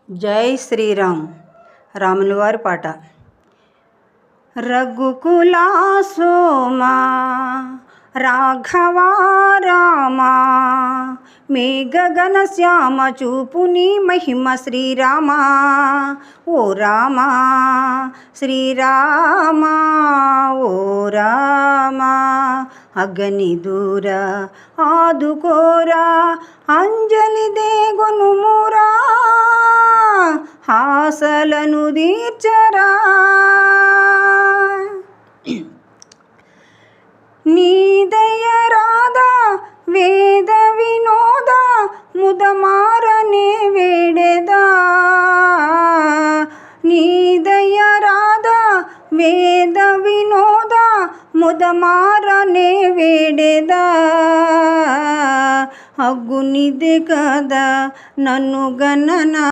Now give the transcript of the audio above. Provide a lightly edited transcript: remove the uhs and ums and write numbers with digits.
జై శ్రీరామ్. రాముల వారి పాట. రఘుకుల సోమా రాఘవా రామా, మేఘగణ శ్యామ చూపు నీ మహిమ శ్రీరామా. ఓ రామా శ్రీరామా, ఓ రామా అగని దూర ఆదుకోరా, అంజలి దేగును మూరా, ఆశలను తీర్చరా. నీ దయ రాధా వేద వినోద, ముదమారనే వేడెదా. నీ దయ రాధా వేద వినోద, ముదమారనే వేడెదా. అగ్గునిదే కదా నన్ను గణన